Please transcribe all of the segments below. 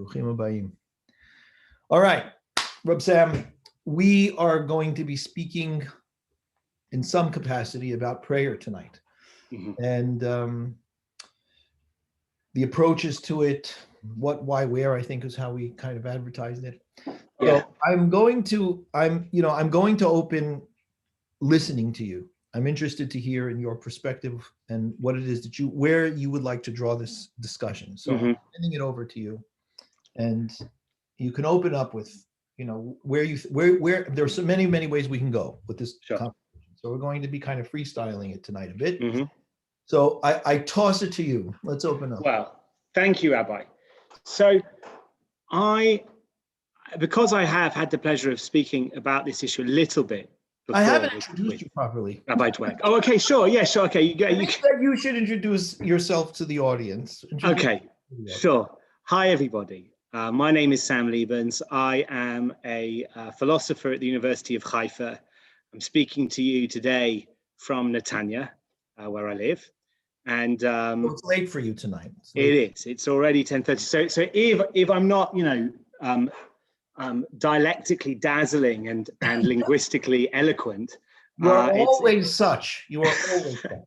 Bruchim habayim. All right, Reb Sam, we are going to be speaking in some capacity about prayer tonight. And the approaches to it, what, why, where, I think is how we kind of advertised it. Yeah. So I'm going to open listening to you. I'm interested to hear in your perspective and what it is that where you would like to draw this discussion. So I'm sending it over to you, and you can open up with, where there's so many ways we can go with this conversation. So we're going to be kind of freestyling it tonight a bit. So I toss it to you. Let's open up. Well, thank you, Rabbi. So because I have had the pleasure of speaking about this issue a little bit before, I haven't introduced you properly. Rabbi Dweck. Oh, okay, sure. Yeah, sure. Okay. You should introduce yourself to the audience. Okay, sure. Hi, everybody. My name is Sam Lebens. I am a philosopher at the University of Haifa. I'm speaking to you today from Netanya, where I live. And it's late for you tonight. It is. It's already 10:30. So if I'm not, dialectically dazzling and linguistically eloquent, you are always such. You are always such.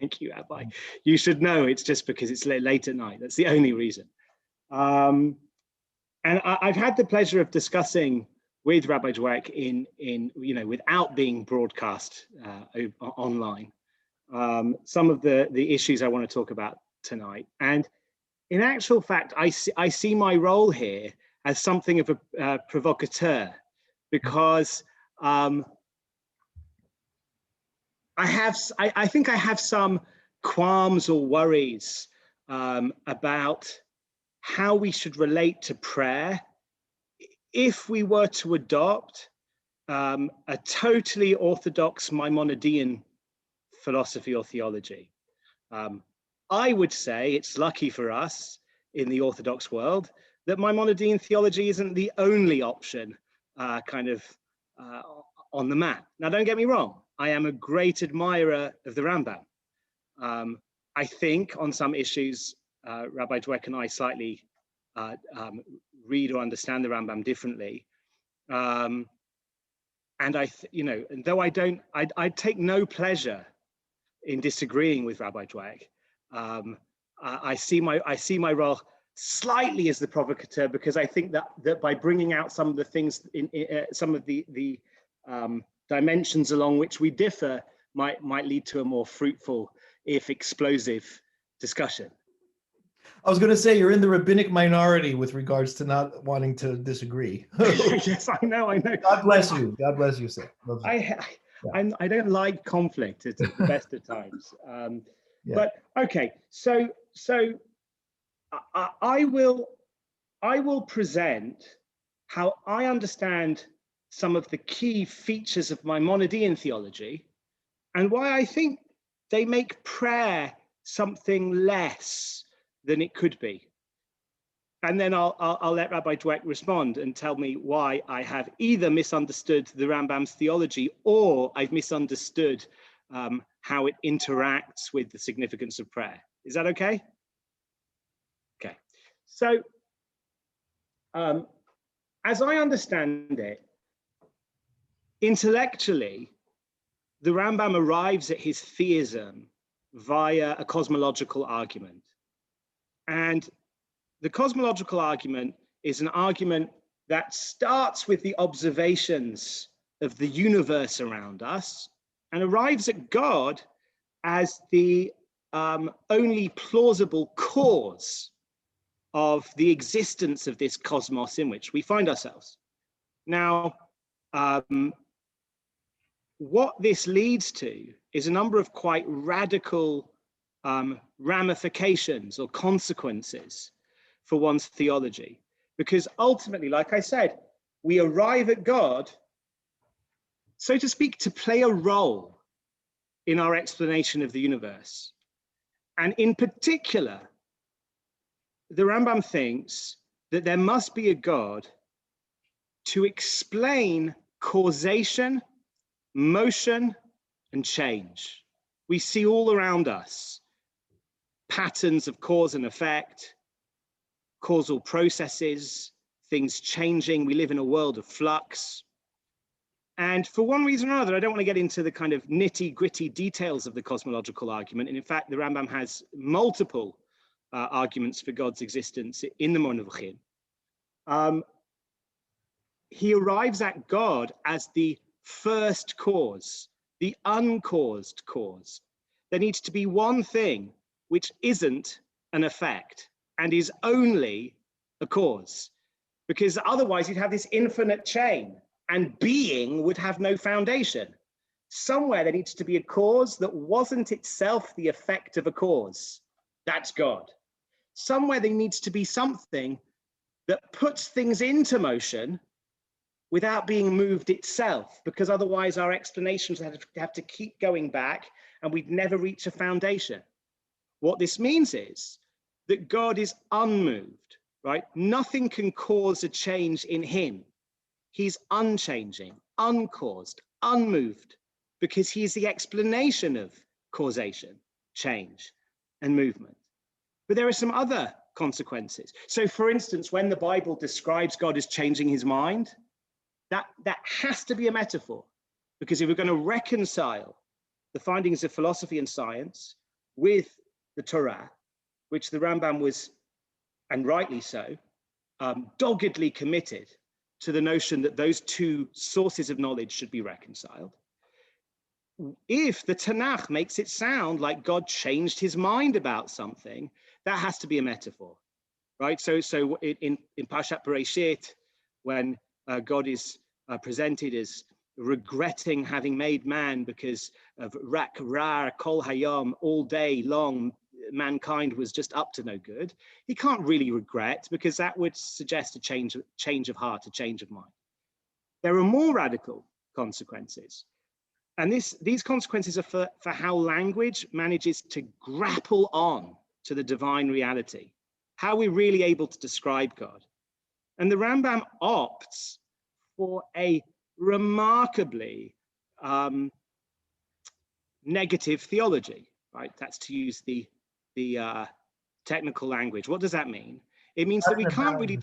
Thank you, Rabbi. You should know it's just because it's late at night. That's the only reason. And I've had the pleasure of discussing with Rabbi Dweck in without being broadcast online, some of the issues I want to talk about tonight. And in actual fact, I see my role here as something of a provocateur, because I think I have some qualms or worries about how we should relate to prayer if we were to adopt a totally orthodox Maimonidean philosophy or theology. I would say it's lucky for us in the Orthodox world that Maimonidean theology isn't the only option on the map. Now, don't get me wrong. I am a great admirer of the Rambam. I think on some issues, Rabbi Dweck and I slightly read or understand the Rambam differently. And though I take no pleasure in disagreeing with Rabbi Dweck. I see my role slightly as the provocateur, because I think that by bringing out some of the things in some of the dimensions along which we differ might lead to a more fruitful, if explosive, discussion. I was going to say, you're in the rabbinic minority with regards to not wanting to disagree. Yes, I know. God bless you. God bless you, sir. I don't like conflict at the best of times. But okay, so I will present how I understand some of the key features of Maimonidean theology and why I think they make prayer something less than it could be. And then I'll let Rabbi Dweck respond and tell me why I have either misunderstood the Rambam's theology or I've misunderstood how it interacts with the significance of prayer. Is that okay? Okay. So, as I understand it, intellectually, the Rambam arrives at his theism via a cosmological argument. And the cosmological argument is an argument that starts with the observations of the universe around us and arrives at God as the only plausible cause of the existence of this cosmos in which we find ourselves. Now, what this leads to is a number of quite radical ramifications or consequences for one's theology, because ultimately, like I said, we arrive at God, so to speak, to play a role in our explanation of the universe. And in particular, the Rambam thinks that there must be a God to explain causation, motion, and change. We see all around us patterns of cause and effect, causal processes, things changing. We live in a world of flux. And for one reason or another, I don't want to get into the kind of nitty-gritty details of the cosmological argument. And in fact, the Rambam has multiple arguments for God's existence in the Moreh Nevuchim. He arrives at God as the first cause, the uncaused cause. There needs to be one thing which isn't an effect and is only a cause, because otherwise you'd have this infinite chain and being would have no foundation. Somewhere there needs to be a cause that wasn't itself the effect of a cause. That's God. Somewhere there needs to be something that puts things into motion without being moved itself, because otherwise our explanations have to keep going back and we'd never reach a foundation. What this means is that God is unmoved, right? Nothing can cause a change in him. He's unchanging, uncaused, unmoved, because he's the explanation of causation, change, and movement. But there are some other consequences. So for instance, when the Bible describes God as changing his mind, that has to be a metaphor, because if we're going to reconcile the findings of philosophy and science with the Torah, which the Rambam was, and rightly so, doggedly committed to the notion that those two sources of knowledge should be reconciled. If the Tanakh makes it sound like God changed his mind about something, that has to be a metaphor, right? So in Parshat Bereshit, when God is presented as regretting having made man because of rak rar kol hayom, all day long mankind was just up to no good, he can't really regret, because that would suggest a change of heart, a change of mind. There are more radical consequences, and these consequences are for how language manages to grapple on to the divine reality, how we're really able to describe God. And the Rambam opts for a remarkably negative theology, right? That's to use the technical language. What does that mean? It means that we can't really...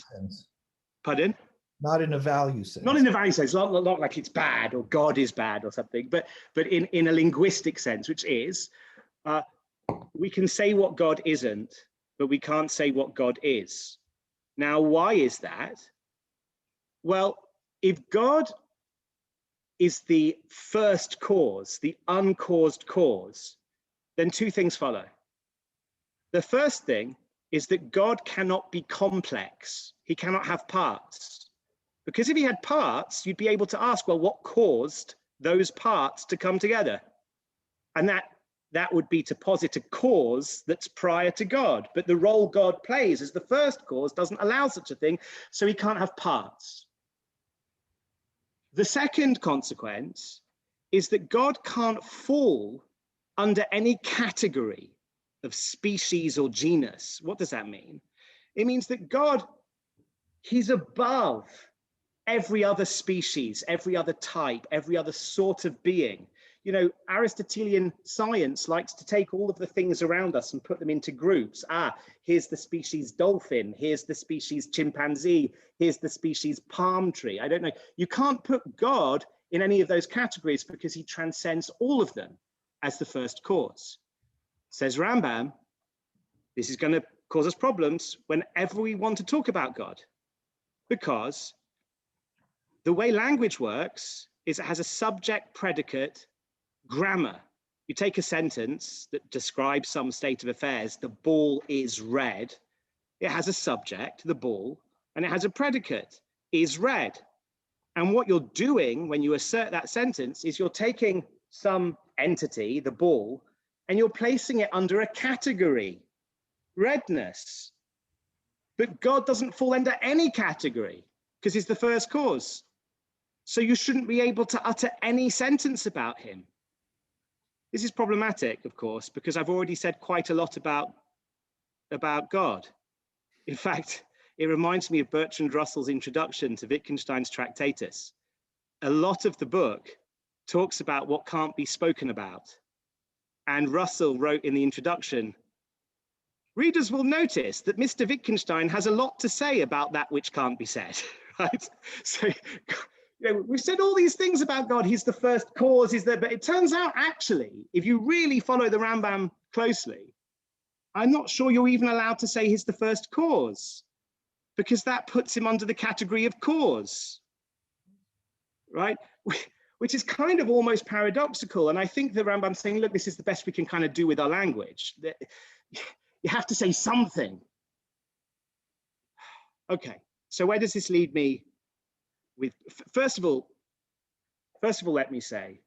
Pardon? Not in a value sense. Not in a value sense, not like it's bad or God is bad or something, but in a linguistic sense, which is, we can say what God isn't, but we can't say what God is. Now, why is that? Well, if God is the first cause, the uncaused cause, then two things follow. The first thing is that God cannot be complex. He cannot have parts. Because if he had parts, you'd be able to ask, well, what caused those parts to come together? And that would be to posit a cause that's prior to God. But the role God plays as the first cause doesn't allow such a thing, so he can't have parts. The second consequence is that God can't fall under any category of species or genus. What does that mean? It means that God, he's above every other species, every other type, every other sort of being. You know, Aristotelian science likes to take all of the things around us and put them into groups. Here's the species dolphin, here's the species chimpanzee, here's the species palm tree. I don't know. You can't put God in any of those categories because he transcends all of them as the first cause. Says Rambam, this is going to cause us problems whenever we want to talk about God, because the way language works is it has a subject predicate grammar. You take a sentence that describes some state of affairs, the ball is red. It has a subject, the ball, and it has a predicate, is red. And what you're doing when you assert that sentence is you're taking some entity, the ball, and you're placing it under a category, redness. But God doesn't fall under any category because he's the first cause. So you shouldn't be able to utter any sentence about him. This is problematic, of course, because I've already said quite a lot about God. In fact, it reminds me of Bertrand Russell's introduction to Wittgenstein's Tractatus. A lot of the book talks about what can't be spoken about. And Russell wrote in the introduction, readers will notice that Mr. Wittgenstein has a lot to say about that which can't be said, right? So, we've said all these things about God. He's the first cause, but it turns out, actually, if you really follow the Rambam closely, I'm not sure you're even allowed to say he's the first cause, because that puts him under the category of cause, right? Which is kind of almost paradoxical. And I think the Rambam's saying, look, this is the best we can kind of do with our language. You have to say something. Okay, so where does this lead me with, first of all, let me say,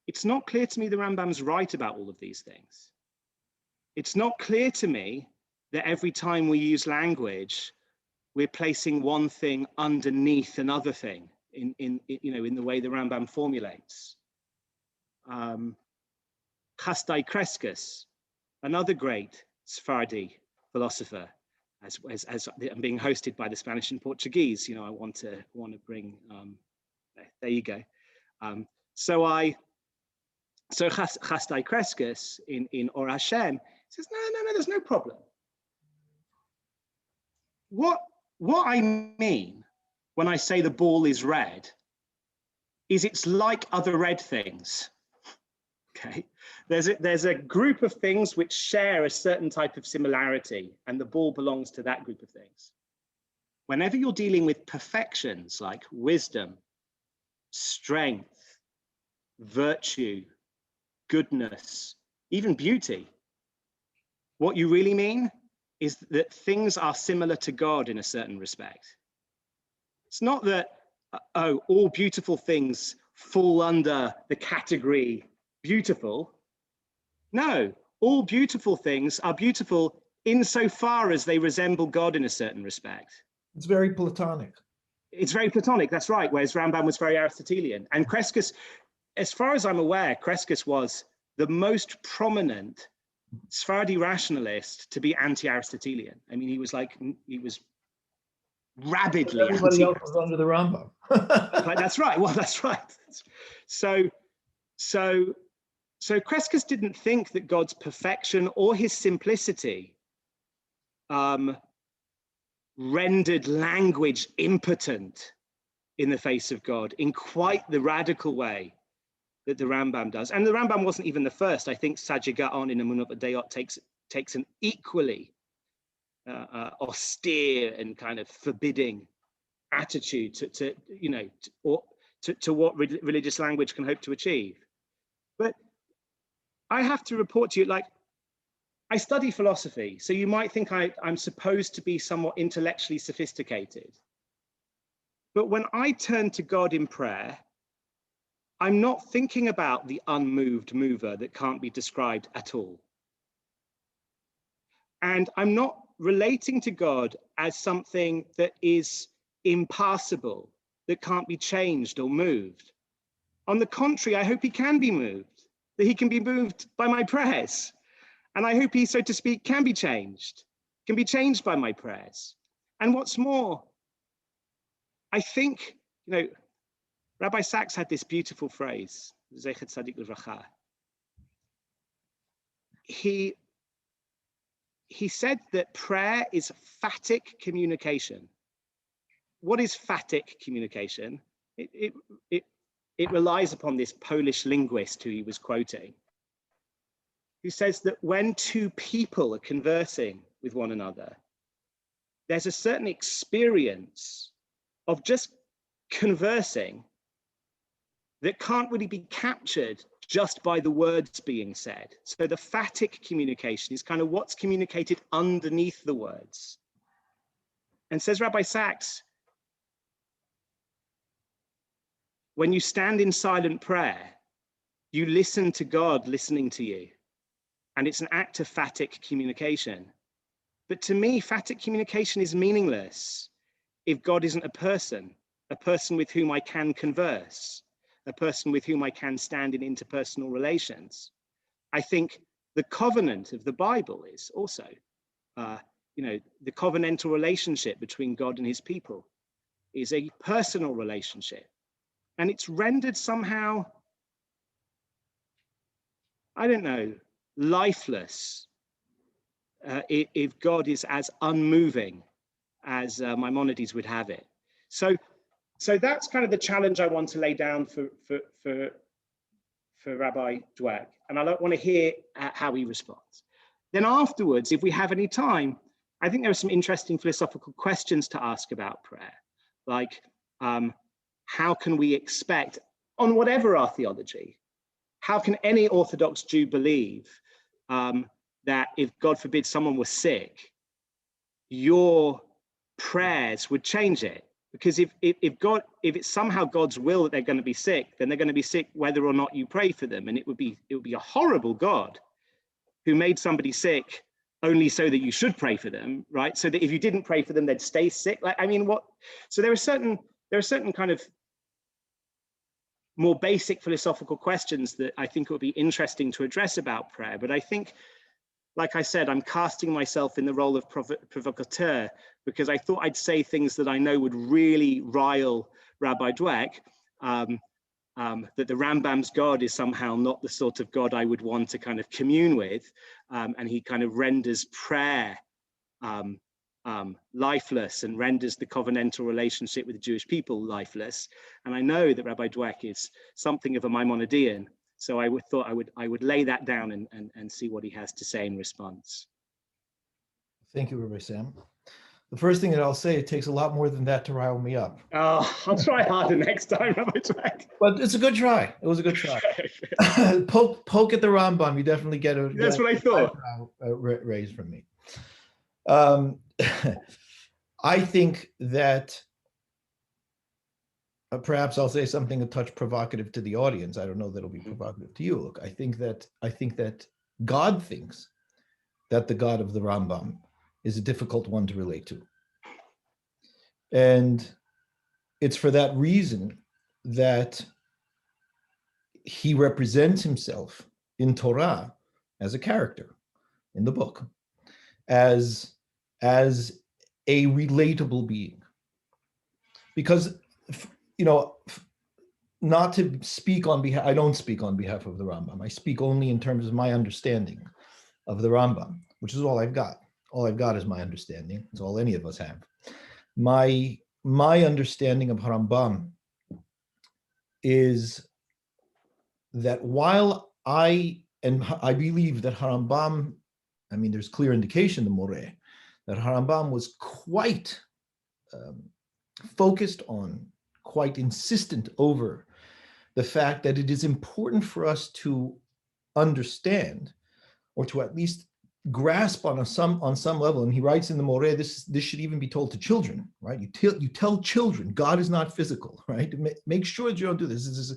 it's not clear to me the Rambam's right about all of these things. It's not clear to me that every time we use language, we're placing one thing underneath another thing in the way the Rambam formulates. Chasdai Crescus, another great Sephardi philosopher, as I'm being hosted by the Spanish and Portuguese, I want to bring, there you go. So Chasdai Crescus in Or Hashem says, no, there's no problem. What I mean when I say the ball is red is it's like other red things. Okay, there's a group of things which share a certain type of similarity, and the ball belongs to that group of things. Whenever you're dealing with perfections like wisdom, strength, virtue, goodness, even beauty, what you really mean is that things are similar to God in a certain respect. It's not that, all beautiful things fall under the category beautiful. No, all beautiful things are beautiful insofar as they resemble God in a certain respect. It's very Platonic. It's very Platonic, that's right, whereas Rambam was very Aristotelian. And Crescus, as far as I'm aware, Crescus was the most prominent Sephardi rationalist to be anti-Aristotelian. I mean, he was rabidly everybody else was under the Rambam. That's right. Well, that's right. So Crescus didn't think that God's perfection or his simplicity rendered language impotent in the face of God in quite the radical way that the Rambam does. And the Rambam wasn't even the first. I think Sajid Gaon in Amunot B'Dayot takes an equally austere and kind of forbidding attitude to what religious language can hope to achieve. But I have to report to you, I study philosophy, so you might think I'm supposed to be somewhat intellectually sophisticated. But when I turn to God in prayer, I'm not thinking about the unmoved mover that can't be described at all. And I'm not relating to God as something that is impassable, that can't be changed or moved. On the contrary, I hope he can be moved, that he can be moved by my prayers. And I hope he, so to speak, can be changed by my prayers. And what's more, I think, Rabbi Sachs had this beautiful phrase, Zecher Tzadik Livracha. He said that prayer is phatic communication. What is phatic communication? It relies upon this Polish linguist who he was quoting, who says that when two people are conversing with one another, there's a certain experience of just conversing that can't really be captured just by the words being said. So the phatic communication is kind of what's communicated underneath the words. And says Rabbi Sachs, when you stand in silent prayer, you listen to God listening to you. And it's an act of phatic communication. But to me, phatic communication is meaningless if God isn't a person with whom I can converse, a person with whom I can stand in interpersonal relations. I think the covenant of the Bible is also, the covenantal relationship between God and his people is a personal relationship. And it's rendered somehow, I don't know, lifeless if God is as unmoving as Maimonides would have it. So that's kind of the challenge I want to lay down for Rabbi Dweck, and I want to hear how he responds. Then afterwards, if we have any time, I think there are some interesting philosophical questions to ask about prayer, like how can we expect, on whatever our theology, how can any Orthodox Jew believe that if, God forbid, someone was sick, your prayers would change it? Because if it's somehow God's will that they're going to be sick, then they're going to be sick whether or not you pray for them, and it would be a horrible God who made somebody sick only so that you should pray for them, right? So that if you didn't pray for them, they'd stay sick. Like, I mean, what? So there are certain kind of more basic philosophical questions that I think it would be interesting to address about prayer. But I think, like I said, I'm casting myself in the role of provocateur, because I thought I'd say things that I know would really rile Rabbi Dweck, that the Rambam's God is somehow not the sort of God I would want to kind of commune with, and he kind of renders prayer lifeless and renders the covenantal relationship with the Jewish people lifeless. And I know that Rabbi Dweck is something of a Maimonidean, so I thought I would lay that down and see what he has to say in response. Thank you, Rabbi Sam. The first thing that I'll say, it takes a lot more than that to rile me up. Oh, I'll try harder next time, Rabbi Dweck. But it's a good try. It was a good try. poke at the Rambam. You definitely get a. That's what I thought. Raised from me. I think that perhaps I'll say something a touch provocative to the audience. I don't know that it'll be provocative to you. Look, I think that God thinks that the God of the Rambam is a difficult one to relate to. And it's for that reason that he represents himself in Torah as a character in the book, as a relatable being. Because, not to speak on behalf, I don't speak on behalf of the Rambam. I speak only in terms of my understanding of the Rambam, which is all I've got. All I've got is my understanding. It's all any of us have. My understanding of Rambam is that while I believe that Rambam, I mean, there's clear indication in the Moreh that Rambam was quite focused on, quite insistent over the fact that it is important for us to understand, or to at least grasp on some level. And he writes in the Moreh, this should even be told to children, right? You tell children God is not physical, right? Make sure that you don't do this.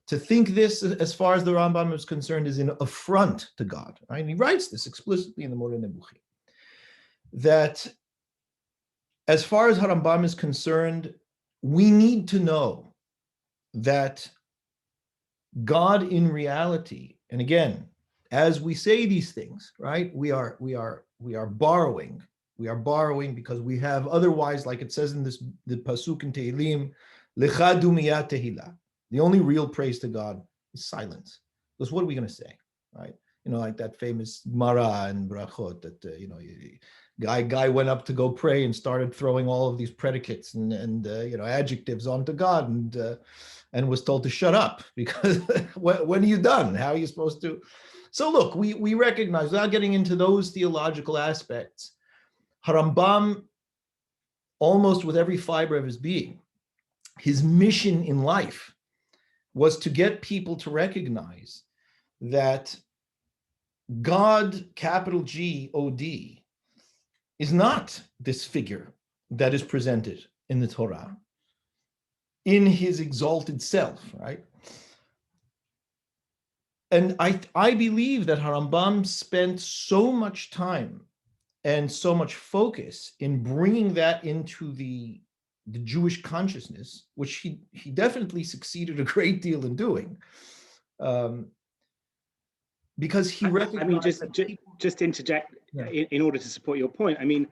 To think this, as far as the Rambam is concerned, is an affront to God, right? And he writes this explicitly in the Moreh Nebuchi, that as far as Rambam is concerned, we need to know that God in reality, and again, as we say these things, right, we are borrowing. We are borrowing because we have otherwise, like it says in the pasuk in Tehillim, lecha dumiyat tehillah. The only real praise to God is silence. Because what are we going to say, right? Like that famous Mara and Brachot that guy went up to go pray and started throwing all of these predicates and adjectives onto God and was told to shut up because when are you done? How are you supposed to? So look, we recognize, without getting into those theological aspects, Rambam, almost with every fiber of his being, his mission in life was to get people to recognize that God, capital G-O-D, is not this figure that is presented in the Torah in his exalted self, right? And I believe that Rambam spent so much time and so much focus in bringing that into the Jewish consciousness, which he definitely succeeded a great deal in doing, because he recognized. I mean, just interject in order to support your point. I mean,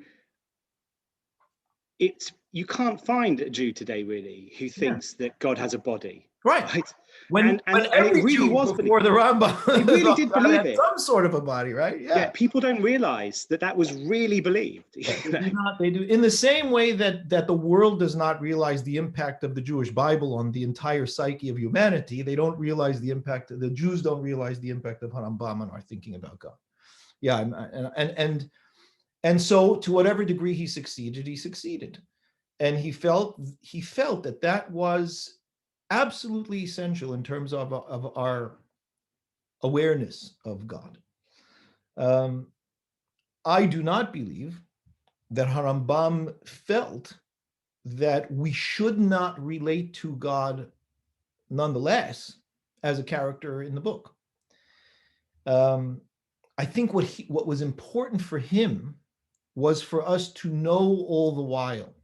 you can't find a Jew today really who thinks that God has a body, right? When and every it really Jew was before the Rambam, they really did God believe had it. some sort of a body, right? Yeah, people don't realize that that was really believed. Yeah, they do not. They do in the same way that the world does not realize the impact of the Jewish Bible on the entire psyche of humanity. They don't realize the impact. The Jews don't realize the impact of Rambam on our thinking about God. Yeah, and so to whatever degree he succeeded, and he felt that was absolutely essential in terms of our awareness of God. I do not believe that Rambam felt that we should not relate to God nonetheless as a character in the book. I think what was important for him was for us to know all the while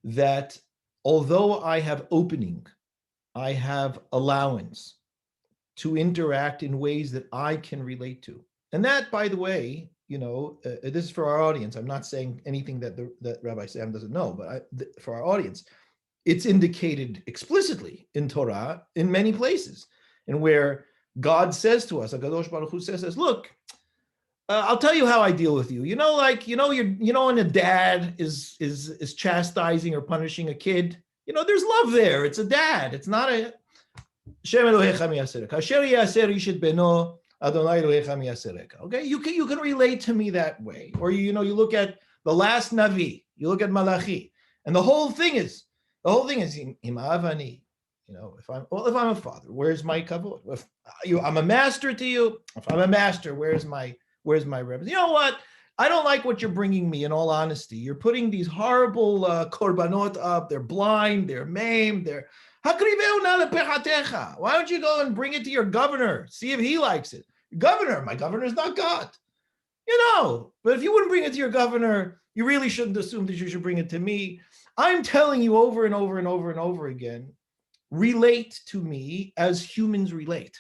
that although I have opening, I have allowance to interact in ways that I can relate to. And that, by the way, this is for our audience. I'm not saying anything that Rabbi Sam doesn't know, but for our audience, it's indicated explicitly in Torah in many places, and where God says to us, HaKadosh Baruch Hu says, look, I'll tell you how I deal with you. When a dad is chastising or punishing a kid, there's love there. It's a dad. It's not a Shem Elohecha miyasereka. Asher yaser ish et beno, Adonai Elohecha miyasereka. Okay, you can relate to me that way. Or you look at the last Navi, you look at Malachi, and the whole thing is imavani. If I'm a father, where's my kavod? If I'm a master to you, if I'm a master, where's my reverence? You know what? I don't like what you're bringing me. In all honesty, you're putting these horrible korbanot up. They're blind. They're maimed. Why don't you go and bring it to your governor? See if he likes it. Governor, my governor is not God. But if you wouldn't bring it to your governor, you really shouldn't assume that you should bring it to me. I'm telling you over and over and over and over again, relate to me as humans relate.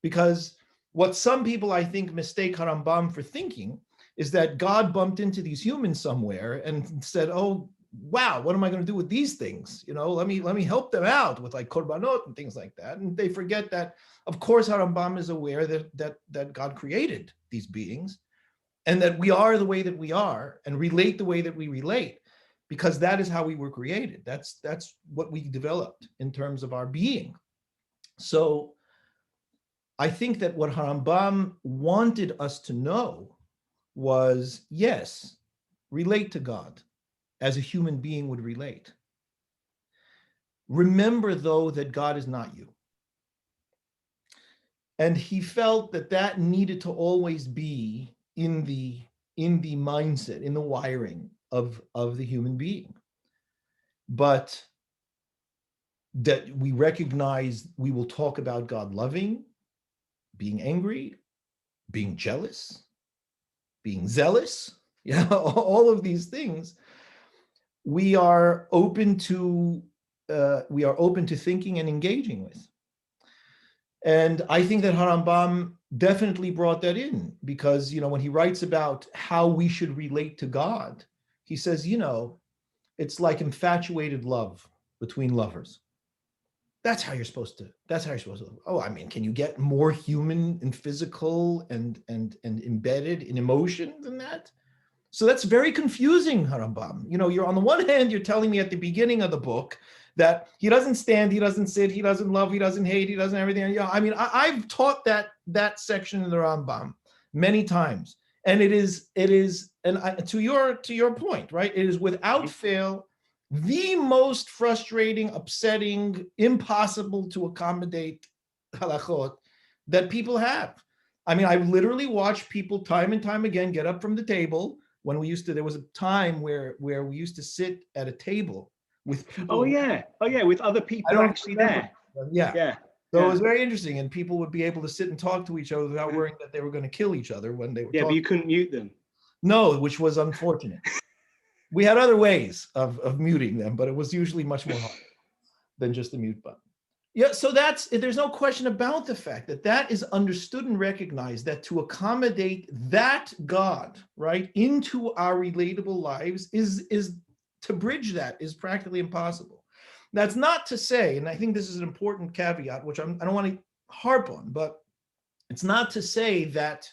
Because what some people, I think, mistake Rambam for thinking is that God bumped into these humans somewhere and said, oh, wow, what am I going to do with these things? Let me help them out with like korbanot and things like that. And they forget that, of course, Rambam is aware that God created these beings and that we are the way that we are and relate the way that we relate, because that is how we were created. That's what we developed in terms of our being. So I think that what Rambam wanted us to know was, yes, relate to God as a human being would relate. Remember, though, that God is not you. And he felt that needed to always be in the mindset, in the wiring of the human being. But that we recognize we will talk about God loving, being angry, being jealous, being zealous, all of these things. We are open to thinking and engaging with. And I think that Rambam definitely brought that in, because when he writes about how we should relate to God, he says, it's like infatuated love between lovers. That's how you're supposed to. Oh, I mean, can you get more human and physical and embedded in emotion than that? So that's very confusing, Rambam. You're on the one hand, you're telling me at the beginning of the book that he doesn't stand, he doesn't sit, he doesn't love, he doesn't hate, he doesn't everything. I've taught that section in the Rambam many times, and it is, and to your point, right? It is without fail the most frustrating, upsetting, impossible to accommodate halachot that people have. I've literally watched people time and time again get up from the table. When there was a time where we used to sit at a table with people. Oh yeah, with other people actually there. Yeah. So it was very interesting, and people would be able to sit and talk to each other without worrying that they were going to kill each other when they were talking. But you couldn't mute them. No, which was unfortunate. We had other ways of muting them, but it was usually much more hard than just the mute button. Yeah, so there's no question about the fact that is understood and recognized, that to accommodate that God, right, into our relatable lives is to bridge that is practically impossible. That's not to say, and I think this is an important caveat, which I don't want to harp on, but it's not to say that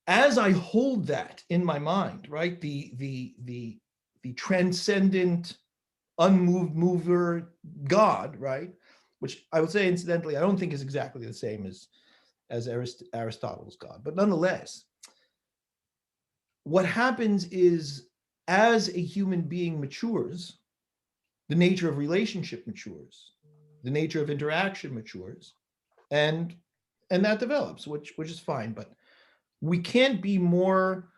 as I hold that in my mind, right, the transcendent, unmoved mover God, right, which I would say, incidentally, I don't think is exactly the same as Aristotle's God, but nonetheless, what happens is as a human being matures, the nature of relationship matures, the nature of interaction matures, and that develops, which is fine. But we can't be more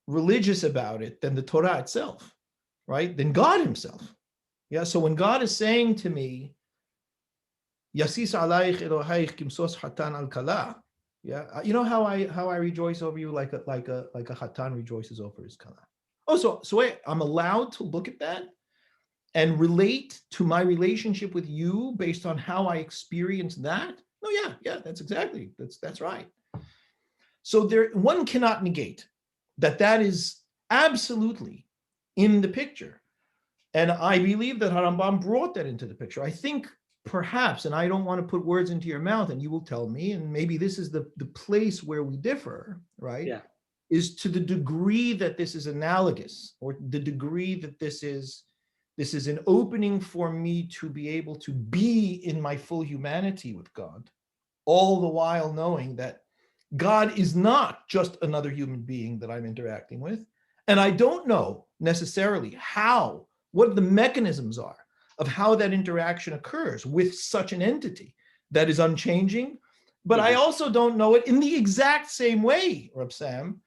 religious about it than the Torah itself, right? Than God himself. Yeah. So when God is saying to me, Yasis alayich Eloheich kimsos hatan al kala, yeah, you know how I rejoice over you like a hatan rejoices over his kala. Oh, so wait, I'm allowed to look at that and relate to my relationship with you based on how I experience that? Oh yeah, that's right. So one cannot negate that is absolutely in the picture. And I believe that Rambam brought that into the picture. I think perhaps, and I don't want to put words into your mouth, and you will tell me, and maybe this is the place where we differ, right? Yeah. Is to the degree that this is analogous, or the degree that this is an opening for me to be able to be in my full humanity with God, all the while knowing that God is not just another human being that I'm interacting with. And I don't know necessarily what the mechanisms are of how that interaction occurs with such an entity that is unchanging. But I also don't know it in the exact same way, Reb Sam,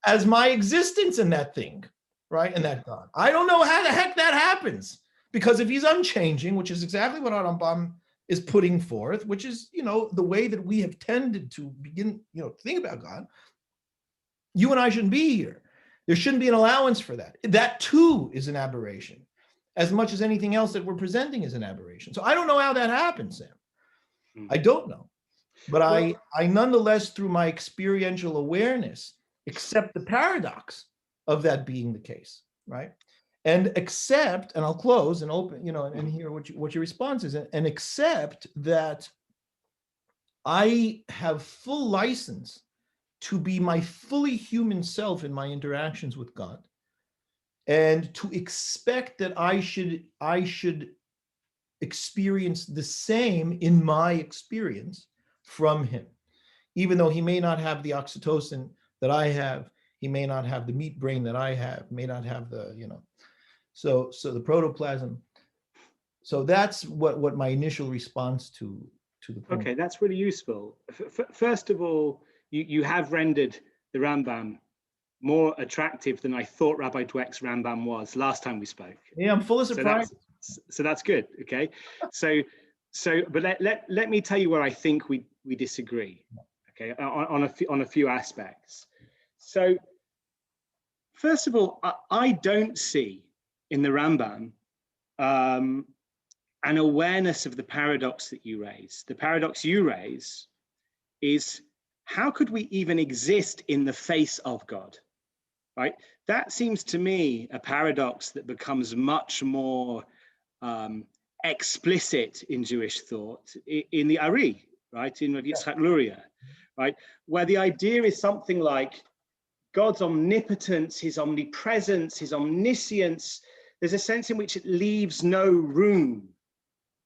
as my existence in that thing, right? And that God. I don't know how the heck that happens, because if he's unchanging, which is exactly what Rambam is putting forth, which is, the way that we have tended to begin, to think about God, you and I shouldn't be here. There shouldn't be an allowance for that. That too is an aberration, as much as anything else that we're presenting is an aberration. So I don't know how that happens, Sam. I don't know. But I nonetheless, through my experiential awareness, accept the paradox of that being the case, right? And accept, and I'll close and open, and hear what your response is, and accept that I have full license to be my fully human self in my interactions with God, and to expect that I should experience the same in my experience from him. Even though he may not have the oxytocin that I have, he may not have the meat brain that I have, may not have the, so the protoplasm. So that's what my initial response to the point. Okay, that's really useful. First of all, you have rendered the Rambam more attractive than I thought Rabbi Dweck's Rambam was last time we spoke. Yeah, I'm full of surprise. So that's good. Okay, but let me tell you where I think we disagree. Okay, on a few aspects. So first of all, I don't see in the Rambam an awareness of the paradox that you raise. The paradox you raise is, how could we even exist in the face of God? Right? That seems to me a paradox that becomes much more explicit in Jewish thought in the Ari, right? In Yitzchak Luria, right? Where the idea is something like God's omnipotence, his omnipresence, his omniscience. There's a sense in which it leaves no room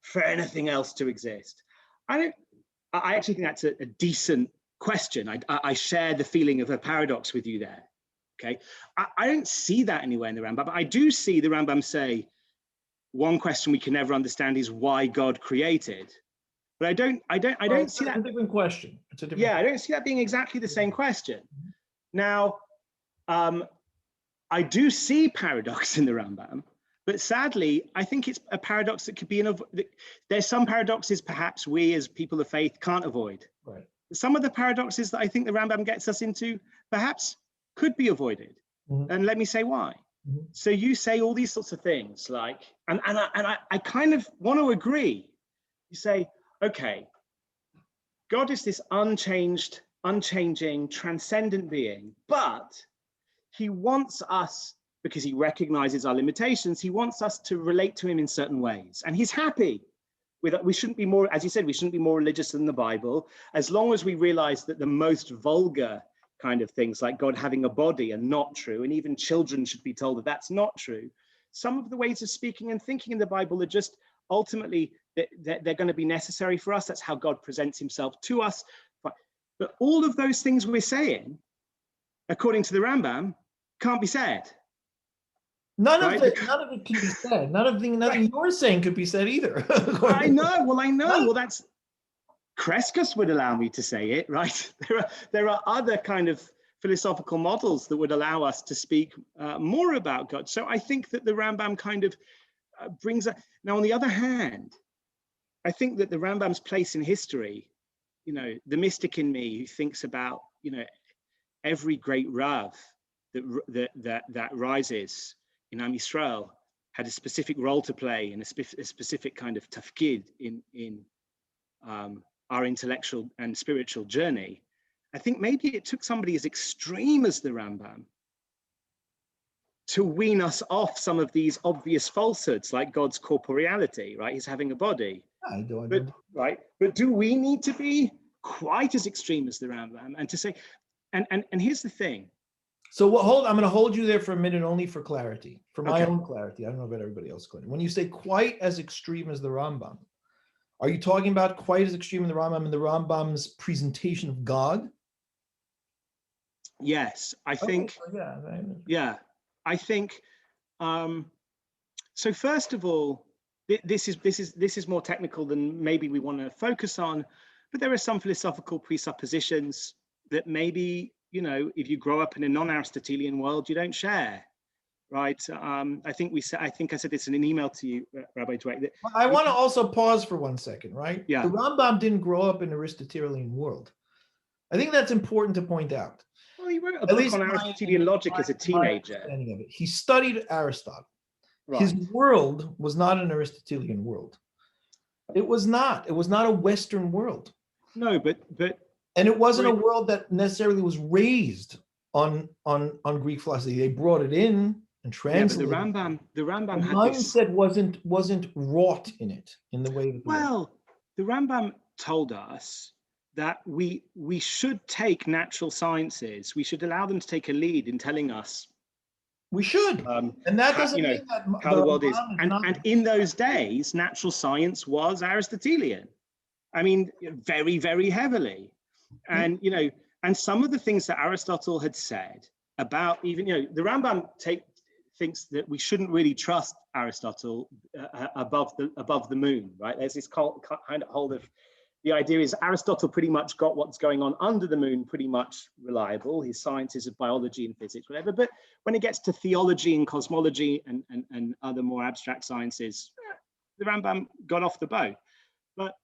for anything else to exist. I actually think that's a decent question. I share the feeling of a paradox with you there. Okay, I don't see that anywhere in the Rambam, but I do see the Rambam say one question we can never understand is why God created. But I don't see that. It's a different question. I don't see that being exactly the same question. Now, I do see paradox in the Rambam, but sadly, I think it's a paradox that could be there's some paradoxes perhaps we as people of faith can't avoid. Right. Some of the paradoxes that I think the Rambam gets us into perhaps could be avoided. And let me say why. So you say all these sorts of things like, and I kind of want to agree. You say, okay, God is this unchanging, transcendent being, but he wants us because he recognizes our limitations, he wants us to relate to him in certain ways. And he's happy with it. We shouldn't be more, as you said, we shouldn't be more religious than the Bible, as long as we realize that the most vulgar kind of things like God having a body are not true, and even children should be told that that's not true. Some of the ways of speaking and thinking in the Bible are just ultimately, they're going to be necessary for us. That's how God presents himself to us. But all of those things we're saying, according to the Rambam, can't be said. None of it can be said. Nothing Right. you're saying could be said either. I know. Well, that's Crescus would allow me to say it, right? There are other kind of philosophical models that would allow us to speak more about God. So I think that the Rambam kind of brings up. Now, on the other hand, I think that the Rambam's place in history, you know, the mystic in me who thinks about, you know, every great Rav that rises in Am Yisrael had a specific role to play and a specific kind of tafkid in our intellectual and spiritual journey. I think maybe it took somebody as extreme as the Rambam to wean us off some of these obvious falsehoods, like God's corporeality, right? He's having a body. Right? But do we need to be quite as extreme as the Rambam and to say, and here's the thing. So I'm going to hold you there for a minute, only for clarity, for my own clarity. I don't know about everybody else. When you say quite as extreme as the Rambam, are you talking about quite as extreme in the Rambam and the Rambam's presentation of God? Yes, I think. Yeah, I think. So first of all, this is more technical than maybe we want to focus on, but there are some philosophical presuppositions that maybe, you know, if you grow up in a non-Aristotelian world, you don't share, right? I think I said this in an email to you, Rabbi Dweck. I want to also pause for 1 second, right? Yeah. The Rambam didn't grow up in an Aristotelian world. I think that's important to point out. Well, he wrote a book on Aristotelian logic as a teenager. He studied Aristotle. Right. His world was not an Aristotelian world. It was not. It was not a Western world. No, but and it wasn't a world that necessarily was raised on Greek philosophy. They brought it in and translated. Yeah, but the Rambam had mindset wasn't wrought in it in the way that. Well, the Rambam told us that we should take natural sciences. We should allow them to take a lead in telling us. We should, and that doesn't mean that how the world is. And in those days, natural science was Aristotelian. I mean, very, very heavily. And, you know, and some of the things that Aristotle had said about even, you know, the Rambam thinks that we shouldn't really trust Aristotle above the moon, right? There's this kind of hold of, the idea is Aristotle pretty much got what's going on under the moon pretty much reliable, his sciences of biology and physics, whatever. But when it gets to theology and cosmology and other more abstract sciences, the Rambam got off the boat. But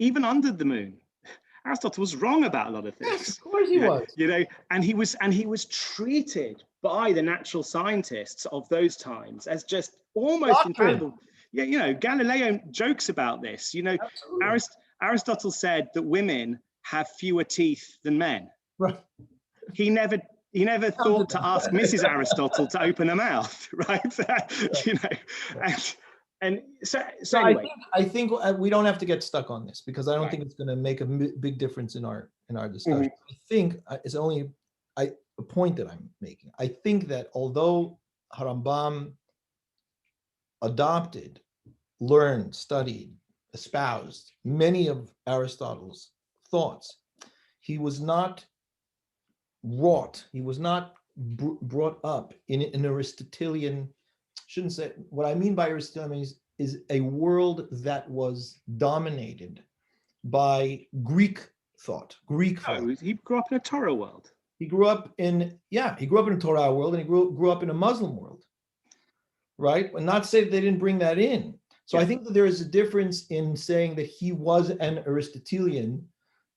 even under the moon, Aristotle was wrong about a lot of things. Yes, of course he was. You know, and he was treated by the natural scientists of those times as just almost infallible. Yeah, you know, Galileo jokes about this. You know, Aristotle said that women have fewer teeth than men. Right. He never thought to ask Mrs. Aristotle to open her mouth, right? You know, and so anyway. I think we don't have to get stuck on this because I don't think it's going to make a big difference in our discussion. I think it's only a point that I'm making. I think that although Rambam adopted, learned, studied, espoused many of Aristotle's thoughts, he was not wrought, he was not brought up in an Aristotelian, shouldn't say, what I mean by Aristotelian is a world that was dominated by Greek thought, He grew up in a Torah world. He grew up in a Torah world, and he grew up in a Muslim world, right? And not to say that they didn't bring that in. So I think that there is a difference in saying that he was an Aristotelian.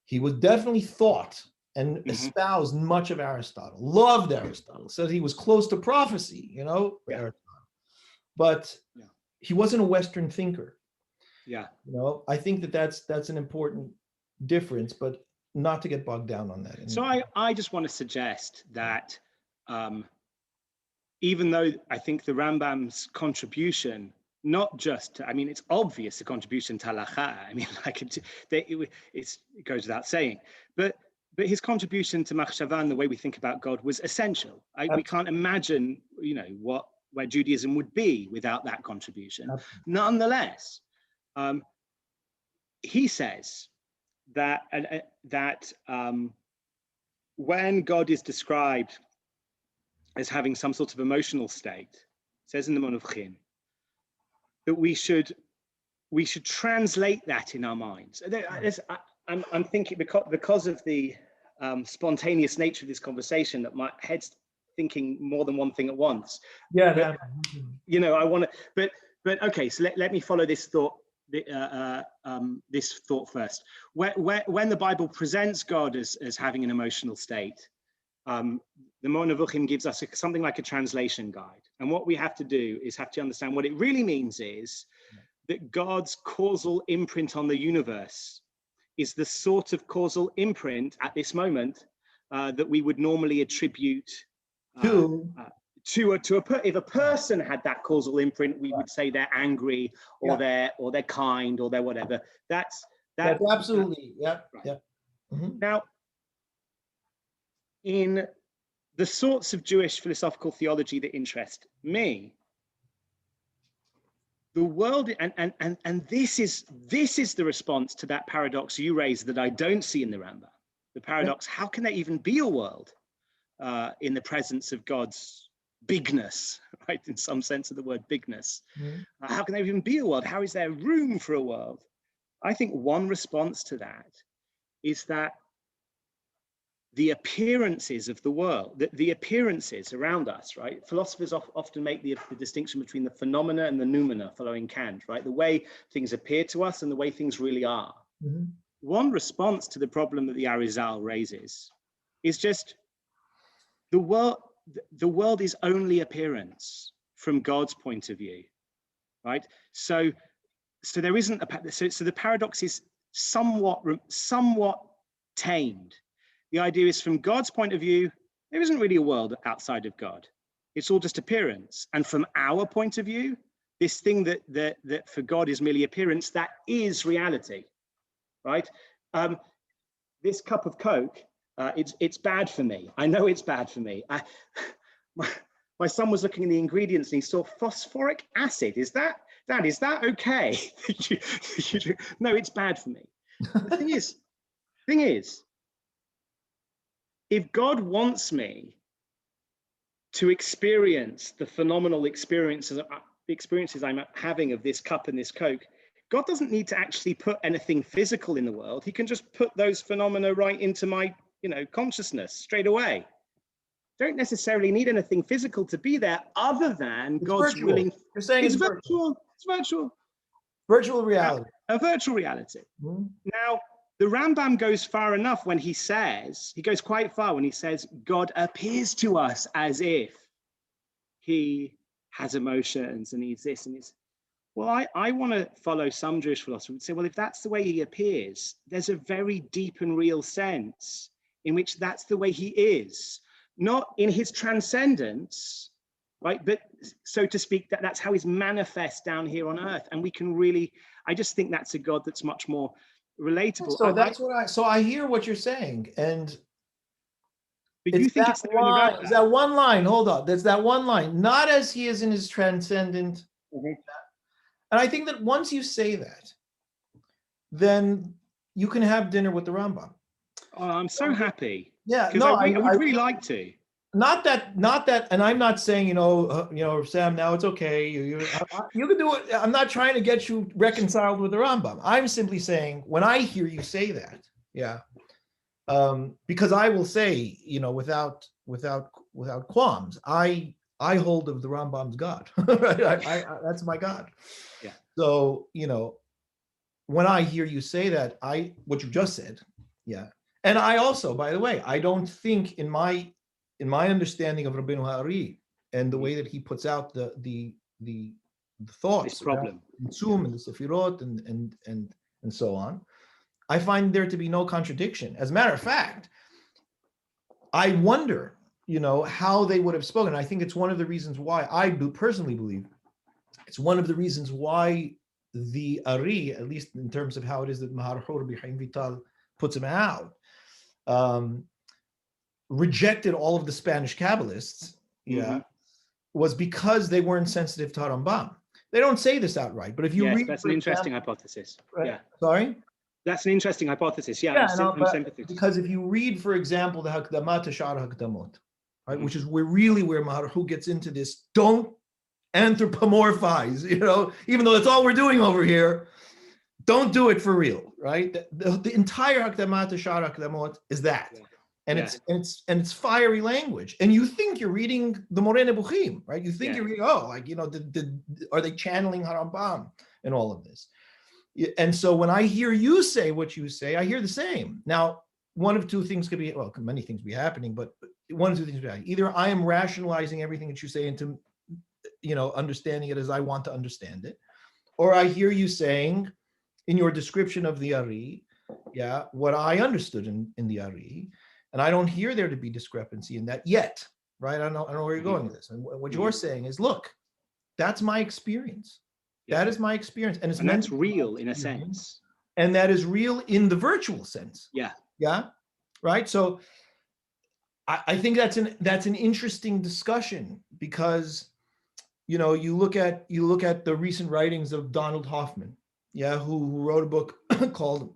He was definitely thought and espoused much of Aristotle, loved Aristotle, said he was close to prophecy, you know, Aristotle. But he wasn't a Western thinker. Yeah. You know, I think that that's an important difference, but not to get bogged down on that. So I just want to suggest that even though I think the Rambam's contribution, not just, I mean, it's obvious the contribution to halacha. I mean, like it goes without saying, but his contribution to machshava and the way we think about God was essential. We can't imagine, where Judaism would be without that contribution. Nonetheless, he says that when God is described as having some sort of emotional state, it says in the Monovchin, that we should translate that in our minds. I'm thinking because of the spontaneous nature of this conversation that my head's thinking more than one thing at once. Yeah, I want to, but okay. So let me follow this thought. This thought first. When the Bible presents God as having an emotional state, the Mo Nevuchim gives us something like a translation guide. And what we have to do is have to understand what it really means is that God's causal imprint on the universe is the sort of causal imprint at this moment that we would normally attribute if a person had that causal imprint, we would say they're angry or they're kind or they're whatever. That's absolutely right. Mm-hmm. Now, in the sorts of Jewish philosophical theology that interest me, the world, and this is the response to that paradox you raised that I don't see in the Rambam. The paradox: how can there even be a world in the presence of God's bigness, right? In some sense of the word bigness. Mm-hmm. How can there even be a world? How is there room for a world? I think one response to that is that the appearances of the world, the appearances around us, right? Philosophers often make the distinction between the phenomena and the noumena, following Kant, right? The way things appear to us and the way things really are. Mm-hmm. One response to the problem that the Arizal raises is just the world is only appearance from God's point of view, right? So there isn't so the paradox is somewhat tamed. The idea is, from God's point of view, there isn't really a world outside of God. It's all just appearance. And from our point of view, this thing that for God is merely appearance, that is reality, right? This cup of Coke, it's bad for me. I know it's bad for me. My son was looking at the ingredients and he saw phosphoric acid. Is that okay? No, it's bad for me. The thing is, if God wants me to experience the phenomenal experiences I'm having of this cup and this Coke, God doesn't need to actually put anything physical in the world. He can just put those phenomena right into my, consciousness straight away. Don't necessarily need anything physical to be there, other than it's God's virtual. willing. You're saying it's virtual. It's virtual. Virtual reality. A virtual reality. Mm-hmm. Now, the Rambam goes far enough when he goes quite far when he says, God appears to us as if he has emotions and he's this and he's. Well, I want to follow some Jewish philosophy and say, well, if that's the way he appears, there's a very deep and real sense in which that's the way he is, not in his transcendence, right? But so to speak, that's how he's manifest down here on earth. And we can really, I just think that's a God that's much more relatable. So I hear what you're saying, and but you think it's that one line. Hold on, there's that one line. Not as he is in his transcendent, mm-hmm. And I think that once you say that, then you can have dinner with the Rambam. Oh, I'm so happy. Yeah, no, I would really like to. Not that, and I'm not saying, Sam, now it's okay. You can do it. I'm not trying to get you reconciled with the Rambam. I'm simply saying, when I hear you say that, because I will say, without qualms, I hold of the Rambam's God. That's my God. Yeah. So, when I hear you say that, what you just said, and I also, by the way, I don't think in my understanding of Rabbeinu Ha'ari and the way that he puts out the thoughts, this problem, Tzum and the Sefirot and so on, I find there to be no contradiction. As a matter of fact, I wonder how they would have spoken. I think it's one of the reasons why I do personally believe it's one of the reasons why the Ari, at least in terms of how it is that Mahar Rabbi Chaim Vital puts him out, rejected all of the Spanish Kabbalists, was because they weren't sensitive to Rambam. They don't say this outright, but if you read, that's an interesting hypothesis. Right? Yeah. Sorry? That's an interesting hypothesis. Yeah, I'm sympathetic. Because if you read, for example, the Hakdamat Shar Hakdamot, right, which is where Maharhu gets into this, don't anthropomorphize, even though that's all we're doing over here, don't do it for real, right? The entire Hakdamat Shar Hakdamot is that. Yeah. And it's fiery language, and you think you're reading the Moreh Nebuchim, right? You think you're reading, are they channeling Harambam and all of this? And so when I hear you say what you say, I hear the same. Now, one of two things could be, well, many things be happening, but one of two things could be happening. Either I am rationalizing everything that you say into, understanding it as I want to understand it, or I hear you saying in your description of the Ari, what I understood in the Ari. And I don't hear there to be discrepancy in that yet, right? I don't know where you're going with this. And what you're saying is, look, that's my experience. That is my experience. And that's real in a sense. And that is real in the virtual sense. Yeah. Yeah. Right. So I think that's an interesting discussion because, you look at the recent writings of Donald Hoffman, who wrote a book called,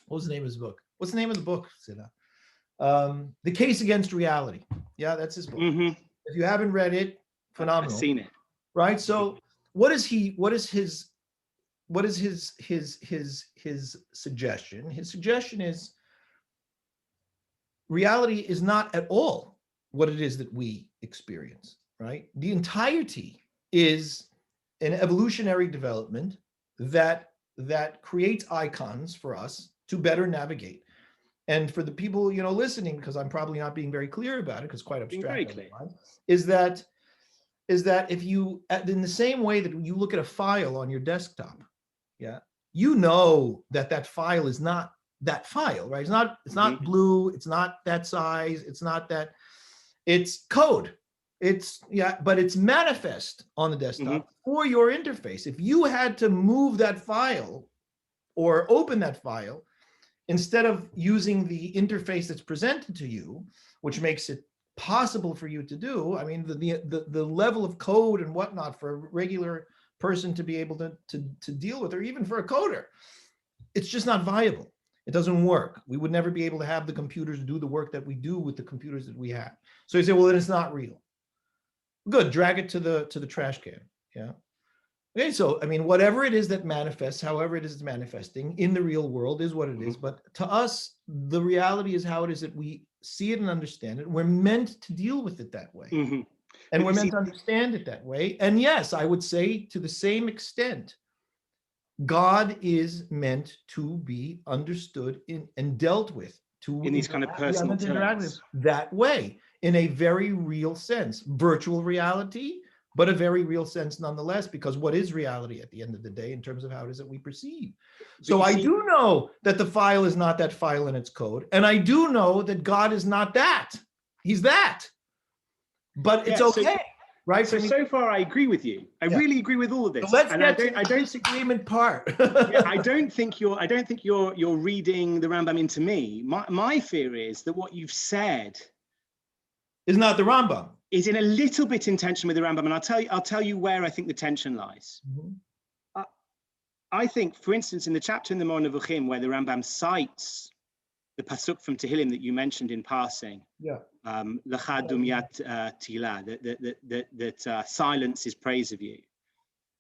what was the name of his book? What's the name of the book, Sida? The Case Against Reality. Yeah, that's his book. If you haven't read it, phenomenal. I've seen it. Right. So what is his suggestion? His suggestion is reality is not at all what it is that we experience, right? The entirety is an evolutionary development that creates icons for us to better navigate. And for the people, listening, because I'm probably not being very clear about it, because quite abstract, is that if you, in the same way that you look at a file on your desktop, that file is not that file, right? It's not blue, it's not that size, it's code. But it's manifest on the desktop for your interface. If you had to move that file or open that file, instead of using the interface that's presented to you, which makes it possible for you to do, I mean, the level of code and whatnot for a regular person to be able to deal with, or even for a coder, it's just not viable. It doesn't work. We would never be able to have the computers do the work that we do with the computers that we have. So you say, well, then it's not real. Good, drag it to the trash can. Yeah. Okay, so I mean, whatever it is that manifests, however it is manifesting in the real world is what it is. But to us, the reality is how it is that we see it and understand it. We're meant to deal with it that way. And we're meant to understand it that way. And yes, I would say to the same extent, God is meant to be understood and dealt with in these kind of personal terms that way, in a very real sense. Virtual reality, but a very real sense nonetheless, because what is reality at the end of the day in terms of how it is that we perceive? So I do know that the file is not that file in its code. And I do know that God is not that. He's that. But it's okay, right? So far I agree with you. I really agree with all of this. So let's get to the disagreement part. I don't think you're reading the Rambam into me. My fear is that what you've said is not the Rambam. Is in a little bit in tension with the Rambam, and I'll tell you where I think the tension lies. I think, for instance, in the chapter in the Moreh Nevuchim where the Rambam cites the pasuk from Tehillim that you mentioned in passing, L'cha dumyat tila, that silence is praise of you.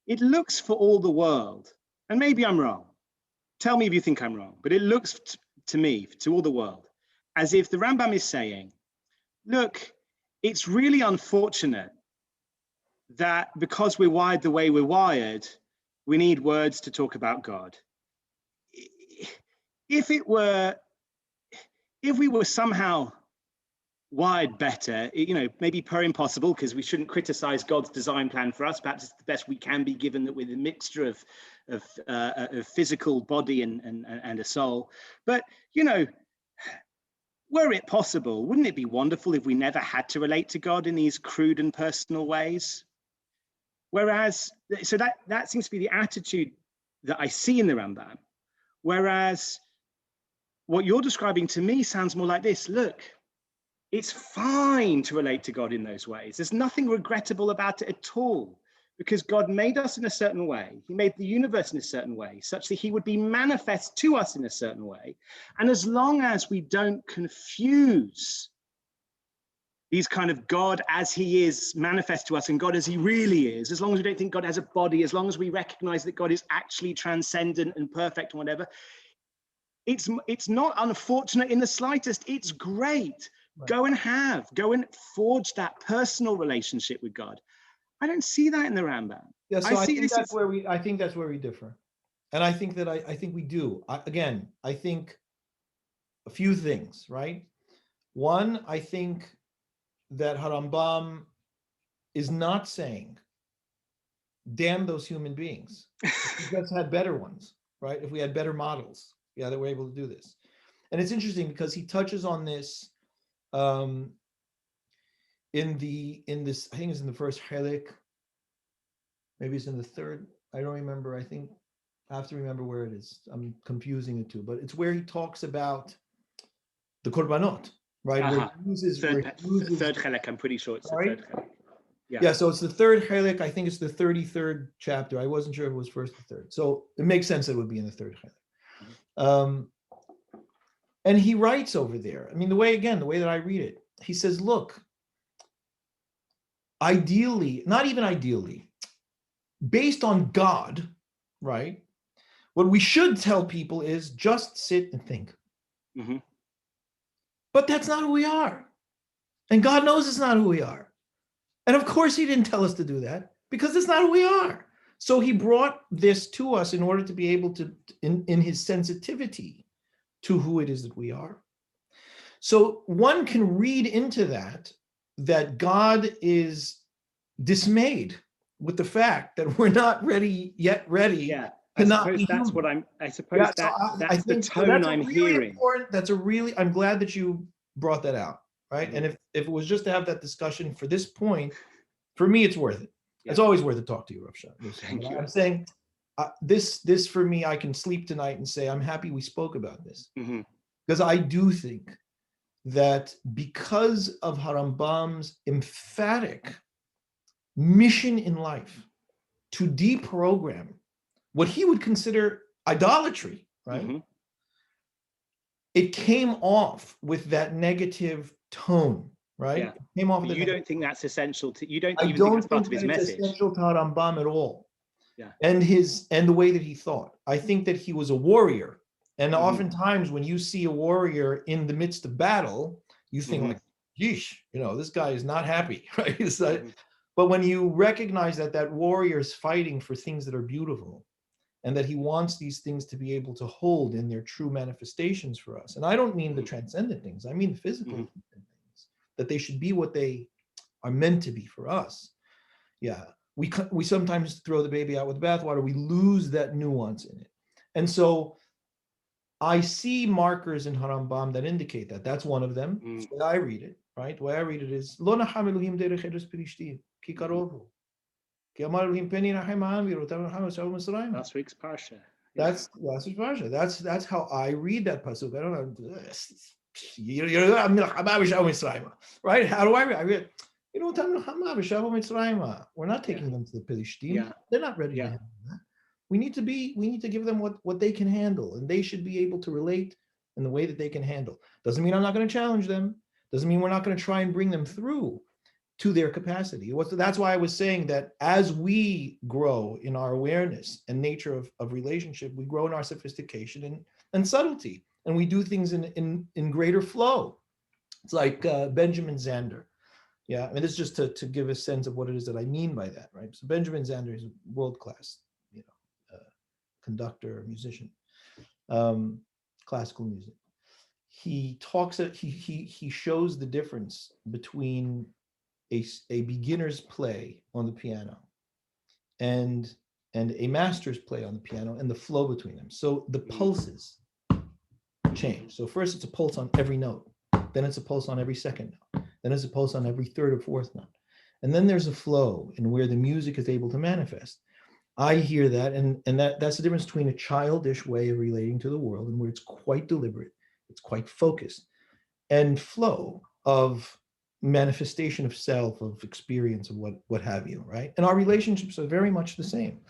It looks for all the world, and maybe I'm wrong. Tell me if you think I'm wrong, but it looks to me, to all the world, as if the Rambam is saying, look, it's really unfortunate that because we're wired the way we're wired, we need words to talk about God. If we were somehow wired better, maybe per impossible, because we shouldn't criticize God's design plan for us. Perhaps it's the best we can be, given that we're a mixture of physical body and a soul. But, were it possible, wouldn't it be wonderful if we never had to relate to God in these crude and personal ways? Whereas, so that seems to be the attitude that I see in the Rambam. Whereas what you're describing to me sounds more like this. Look, it's fine to relate to God in those ways. There's nothing regrettable about it at all, because God made us in a certain way. He made the universe in a certain way, such that he would be manifest to us in a certain way. And as long as we don't confuse these kind of God as he is manifest to us and God as he really is, as long as we don't think God has a body, as long as we recognize that God is actually transcendent and perfect and whatever, it's not unfortunate in the slightest. It's great. Right. Go and forge that personal relationship with God. I don't see that in the Rambam. Yeah, so I think that's where we differ. And I think that I think we do. I think a few things, right? One, I think that Rambam is not saying, damn those human beings. If we just had better ones, right? If we had better models, that we're able to do this. And it's interesting because he touches on this in this, I think it's in the first Helik, maybe it's in the third, I don't remember. I think I have to remember where it is. I'm confusing it too, but it's where he talks about the korbanot, right? Uh-huh. Where he uses third Helik, I'm pretty sure it's the third Helik. Yeah, so it's the third Helik. I think it's the 33rd chapter. I wasn't sure if it was first or third. So it makes sense that it would be in the third Helik. And he writes over there, I mean, the way that I read it, he says, look, ideally, not even ideally, based on God, right? What we should tell people is just sit and think. Mm-hmm. But that's not who we are. And God knows it's not who we are. And of course he didn't tell us to do that because it's not who we are. So he brought this to us in order to be able to, in his sensitivity to who it is that we are. So one can read into that God is dismayed with the fact that we're not ready. Yeah, I suppose that's what that's the tone I'm hearing. I'm glad that you brought that out, right? Mm-hmm. And if it was just to have that discussion for this point, for me, it's worth it. Yeah. It's always worth to talk to you, Rabbi. Thank you. I'm saying this for me, I can sleep tonight and say, I'm happy we spoke about this. Mm-hmm. Because I do think that because of Rambam's emphatic mission in life to deprogram what he would consider idolatry, right? Mm-hmm. It came off with that negative tone, right? Yeah. It came off. You don't think that's essential to you? Don't I even don't think that's part of his message. Essential to Rambam at all. Yeah. And the way that he thought. I think that he was a warrior. And mm-hmm. oftentimes when you see a warrior in the midst of battle, you think mm-hmm. like, yeesh, this guy is not happy, right? Mm-hmm. But when you recognize that warrior is fighting for things that are beautiful and that he wants these things to be able to hold in their true manifestations for us. And I don't mean mm-hmm. the transcendent things. I mean the physical mm-hmm. things, that they should be what they are meant to be for us. Yeah. We sometimes throw the baby out with the bathwater. We lose that nuance in it. And so I see markers in Rambam that indicate that. That's one of them. Mm. The way I read it, right? The way I read it is, Lo nacham Elohim derech eretz Pelishtim, ki karovu. Ki amar Elohim peni nachem ha'am v'rotav nachem v'shavu Mitzrayim. Last week's parsha. That's last week's parsha. That's how I read that pasuk. I don't know. Right? How do I read? I read, we're not taking them to the Pelishtim. Yeah. They're not ready to handle that. We need to give them what they can handle, and they should be able to relate in the way that they can handle. Doesn't mean I'm not going to challenge them. Doesn't mean we're not going to try and bring them through to their capacity. That's why I was saying that as we grow in our awareness and nature of relationship, we grow in our sophistication and subtlety, and we do things in greater flow. It's like Benjamin Zander. Yeah, I mean, it's just to give a sense of what it is that I mean by that, right? So Benjamin Zander is world-class, conductor, musician, classical music. He talks, he shows the difference between a beginner's play on the piano and a master's play on the piano and the flow between them. So the pulses change. So first it's a pulse on every note. then it's a pulse on every second note, then it's a pulse on every third or fourth note. And then there's a flow in where the music is able to manifest. I hear that, and that's the difference between a childish way of relating to the world and where it's quite deliberate, it's quite focused, and flow of manifestation of self, of experience, of what have you, right? And our relationships are very much the same.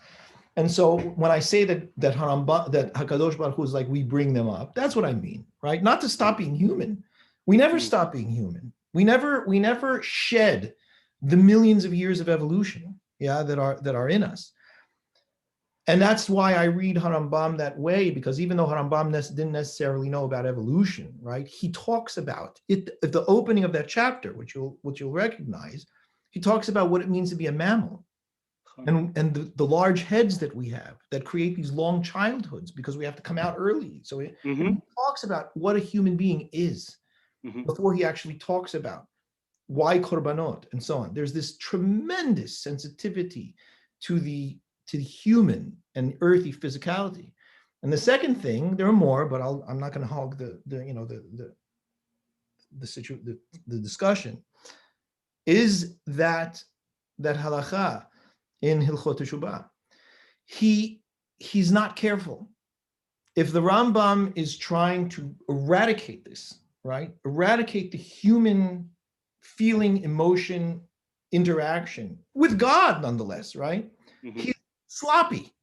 And so when I say that Harambam, that Hakadosh Baruch Hu is like we bring them up, that's what I mean, right? Not to stop being human. We never stop being human. We never shed the millions of years of evolution, that are in us. And that's why I read Harambam that way, because even though Harambam didn't necessarily know about evolution, right? He talks about it at the opening of that chapter, which you'll recognize. He talks about what it means to be a mammal, and the large heads that we have that create these long childhoods because we have to come out early. So he talks about what a human being is before he actually talks about why korbanot and so on. There's this tremendous sensitivity to the human and earthy physicality. And the second thing, there are more, but I'm not going to hog the discussion, is that halacha in Hilchot Teshuvah. He's not careful. If the Rambam is trying to eradicate this, right? Eradicate the human feeling, emotion, interaction with God, nonetheless, right? He's sloppy.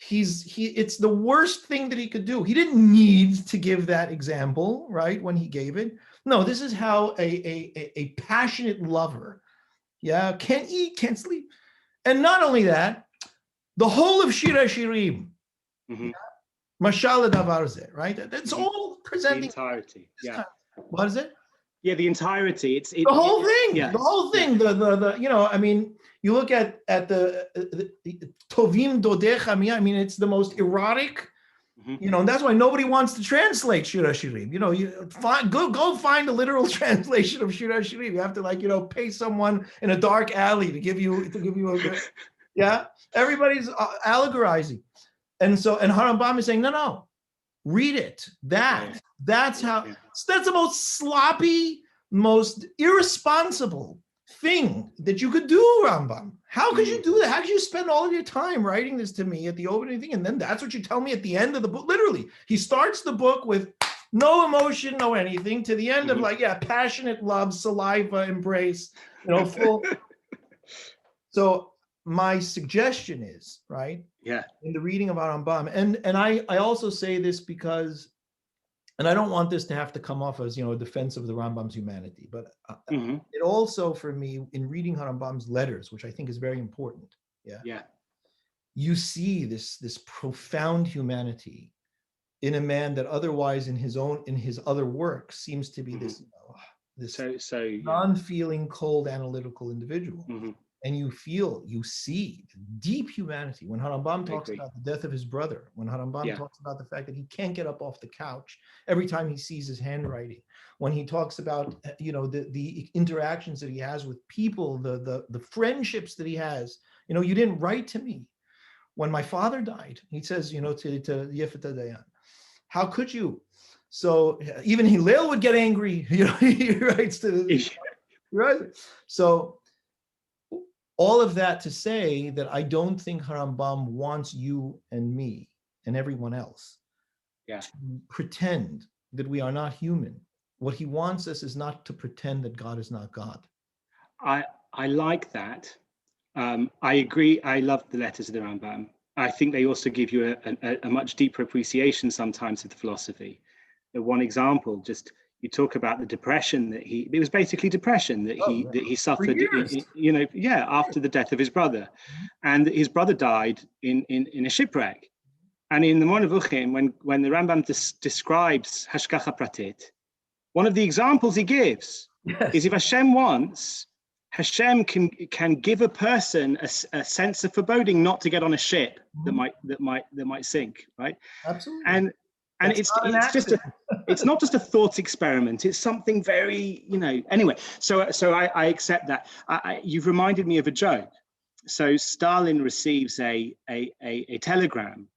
It's the worst thing that he could do. He didn't need to give that example, right? When he gave it. No, this is how a passionate lover, can't eat, can't sleep. And not only that, the whole of Shir HaShirim, Mashal Davar Zeh, right? That's all presenting. The entirety, What is it? Yeah, the entirety. The whole thing. Yeah. The whole thing. The I mean, you look at the Tovim Dodecha Mia. I mean, it's the most erotic. And that's why nobody wants to translate Shir HaShirim. You go find a literal translation of Shir HaShirim. You have to pay someone in a dark alley to give you a everybody's allegorizing. And Harambam is saying, no, read it. That's the most sloppy, most irresponsible thing that you could do, Rambam. How could you do that? How could you spend all of your time writing this to me at the opening thing, and then that's what you tell me at the end of the book? Literally, he starts the book with no emotion, no anything, to the end of passionate love, saliva, embrace, full. So my suggestion is, right? Yeah. In the reading of Rambam, and I also say this because, and I don't want this to have to come off as a defense of the Rambam's humanity, but it also, for me, in reading Rambam's letters, which I think is very important, you see this profound humanity in a man that otherwise in his other work seems to be this non-feeling, cold, analytical individual. And you see deep humanity. When Rambam talks about the death of his brother, when Rambam talks about the fact that he can't get up off the couch every time he sees his handwriting, when he talks about the interactions that he has with people, the friendships that he has. You didn't write to me when my father died. He says, to Yefeta Dayan, how could you? So even Hillel would get angry. He writes to right. So all of that to say that I don't think Rambam wants you and me and everyone else to pretend that we are not human. What he wants us is not to pretend that God is not God. I like that. I agree. I love the letters of the Rambam. I think they also give you a much deeper appreciation sometimes of the philosophy. One example, you talk about the depression it was basically depression that he suffered, after the death of his brother. And his brother died in a shipwreck. And in the Monavuchim, when the Rambam describes Hashgacha Pratit, one of the examples he gives is if Hashem wants, Hashem can give a person a sense of foreboding not to get on a ship that might sink, right? Absolutely. And it's not just a thought experiment. It's something very, Anyway, so I accept that. You've reminded me of a joke. So Stalin receives a telegram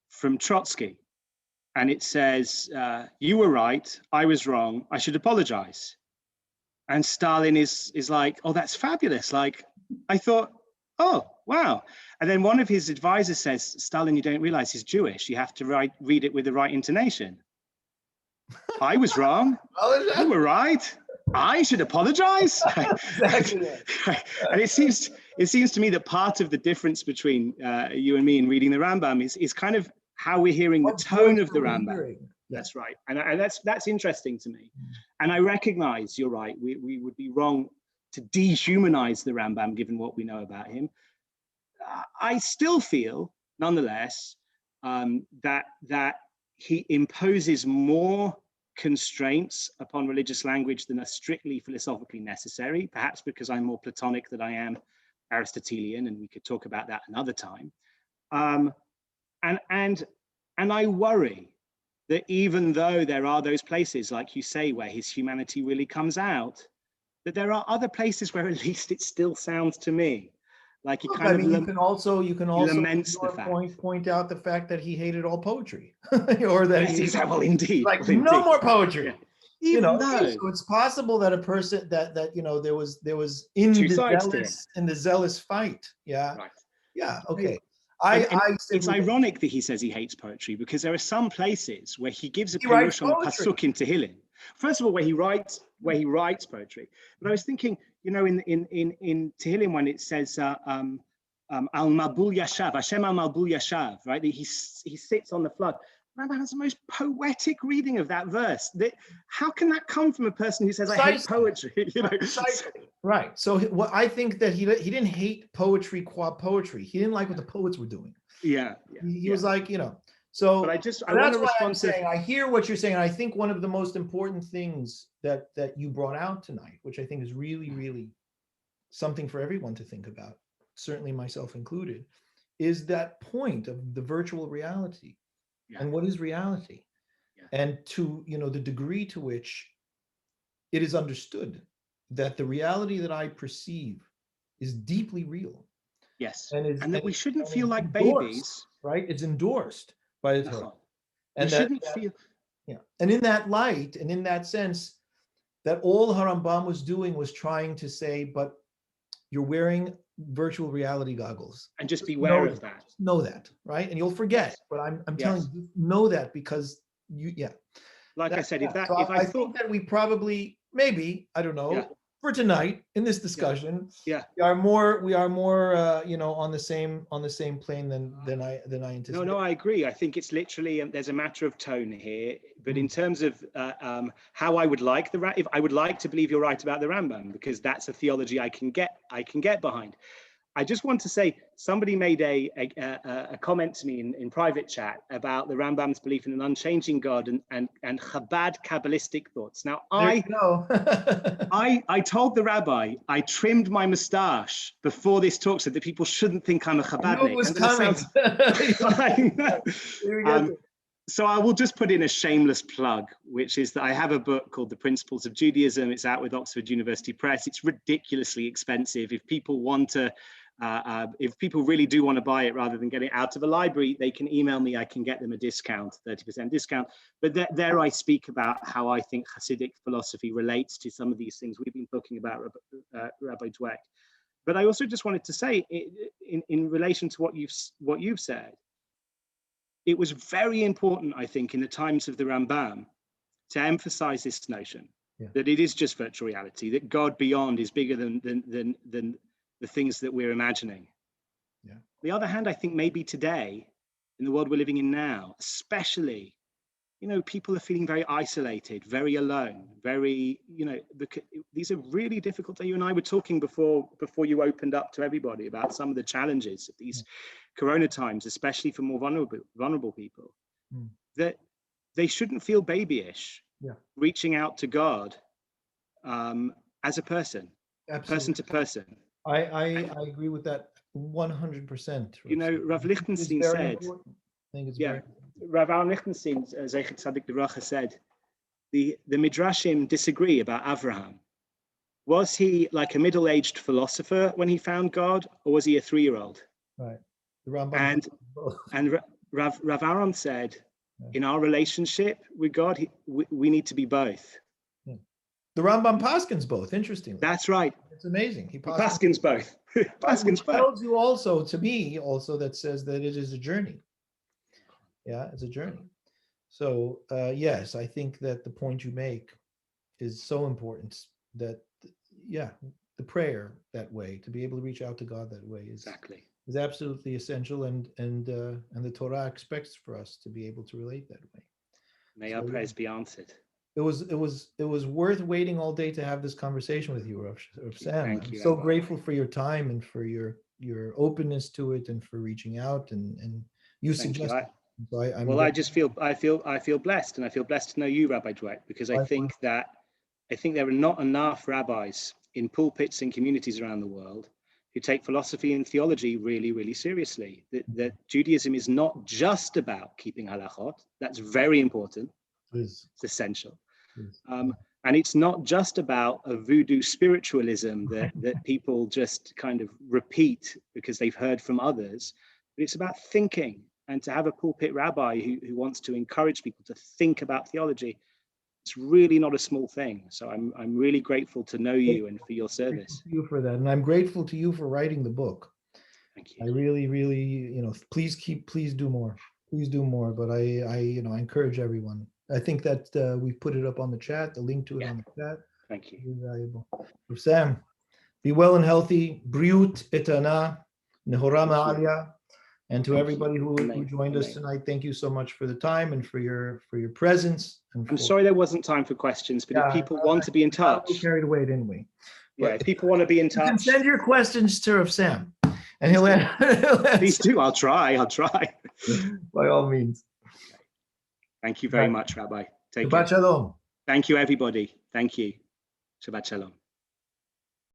from Trotsky, and it says, you were right, I was wrong, I should apologize. And Stalin is like, oh, that's fabulous. Like, I thought, oh, wow. And then one of his advisors says, Stalin, you don't realize he's Jewish. You have to read it with the right intonation. I was wrong. You were right. I should apologize. Exactly. And it seems to me that part of the difference between you and me in reading the Rambam is kind of how we're hearing the tone of the Rambam. That's right. And that's interesting to me. And I recognize you're right. We would be wrong to dehumanize the Rambam given what we know about him. I still feel, nonetheless, that he imposes more constraints upon religious language than are strictly philosophically necessary, perhaps because I'm more Platonic than I am Aristotelian, and we could talk about that another time. And I worry that even though there are those places, like you say, where his humanity really comes out, that there are other places where at least it still sounds to me like he kind of you can also laments the fact. point out the fact that he hated all poetry, or that well, indeed, like well, no indeed. more poetry. Yeah. Even though, so it's possible that a person that there was in the zealous fight. Yeah. Right. Yeah. Okay. It's ironic that he says he hates poetry, because there are some places where he gives a perush on the pasuk in Tehillim. First of all, where he writes poetry. But I was thinking, in Tehillim, when it says al mabul yashav, Hashem al mabul yashav, right? He sits on the flood. Rambam has the most poetic reading of that verse. How can that come from a person who says, I hate poetry? Right. So what I think that he didn't hate poetry qua poetry. He didn't like what the poets were doing. Yeah. He was like, so but that's why I'm saying I hear what you're saying. And I think one of the most important things that you brought out tonight, which I think is really, really something for everyone to think about, certainly myself included, is that point of the virtual reality. And what is reality? And to the degree to which it is understood that the reality that I perceive is deeply real. Yes. And that we shouldn't feel like babies. Right? It's endorsed by the Torah. And we shouldn't feel. Yeah. And in that light, and in that sense, that all Rambam was doing was trying to say, but you're wearing virtual reality goggles. And just beware of that. Know that, right? And you'll forget. But I'm telling you, know that, because Like I said, I think that we probably, maybe, I don't know, for tonight in this discussion, we are more on the same plane than I anticipated. No, I agree. I think it's literally there's a matter of tone here. But in terms of how I would like I would like to believe you're right about the Rambam, because that's a theology I can get behind. I just want to say, somebody made a comment to me in private chat about the Rambam's belief in an unchanging God and Chabad Kabbalistic thoughts. Now, I told the rabbi I trimmed my mustache before this talk so that people shouldn't think I'm a Chabadnik. So I will just put in a shameless plug, which is that I have a book called The Principles of Judaism. It's out with Oxford University Press. It's ridiculously expensive. If people want to, if people really do want to buy it rather than get it out of a library, they can email me. I can get them a discount, 30% discount. But there I speak about how I think Hasidic philosophy relates to some of these things we've been talking about, Rabbi Dweck. But I also just wanted to say, in relation to what you've said, it was very important, I think, in the times of the Rambam to emphasize this notion that it is just virtual reality, that God beyond is bigger than the things that we're imagining. Yeah. On the other hand, I think maybe today, in the world we're living in now, especially, people are feeling very isolated, very alone, very, these are really difficult. You and I were talking before you opened up to everybody about some of the challenges of these Corona times, especially for more vulnerable people, that they shouldn't feel babyish reaching out to God as a person, person to person. I agree with that 100%. Rav Lichtenstein said, Rav Aaron Lichtenstein, Zeichet Tzadik Livracha, said, the Midrashim disagree about Avraham. Was he like a middle-aged philosopher when he found God, or was he a 3-year-old? Right. The Rambam and Rav Aaron said, in our relationship with God, we need to be both. Yeah. The Rambam paskins both, interestingly. That's right. It's amazing. He paskins both. Paskins tells you also, to me, also that says that it is a journey. Yeah, it's a journey. So yes, I think that the point you make is so important, that the prayer that way, to be able to reach out to God that way, is absolutely essential, and the Torah expects for us to be able to relate that way. May our prayers be answered. It was worth waiting all day to have this conversation with you, Rav Sam. Thank you, I'm so Rabbi. grateful for your time and for your openness to it, and for reaching out, and you suggested. So I feel blessed, and I feel blessed to know you, Rabbi Dweck, because I think there are not enough rabbis in pulpits and communities around the world who take philosophy and theology really, really seriously. That Judaism is not just about keeping halachot. That's very important. It's essential. And it's not just about a voodoo spiritualism that people just kind of repeat because they've heard from others, but it's about thinking. And to have a pulpit rabbi who wants to encourage people to think about theology, it's really not a small thing. So I'm really grateful to know you and for your service. Thank you for that, and I'm grateful to you for writing the book. Thank you. I really, please do more. Please do more. But I encourage everyone. I think that we put it up on the chat, the link to it on the chat. Thank you. Very valuable. Sam, be well and healthy. Briut etana, nehora ma'alia. And to everybody who joined us tonight, thank you so much for the time and for your presence. I'm sorry there wasn't time for questions, but if people want to be in touch, we carried away, didn't we? If people want to be in touch, you can send your questions to Rav Sam, and he'll answer. Please do. I'll try. By all means. Thank you very much, Rabbi. Take care. Shabbat shalom. Thank you, everybody. Thank you. Shabbat shalom.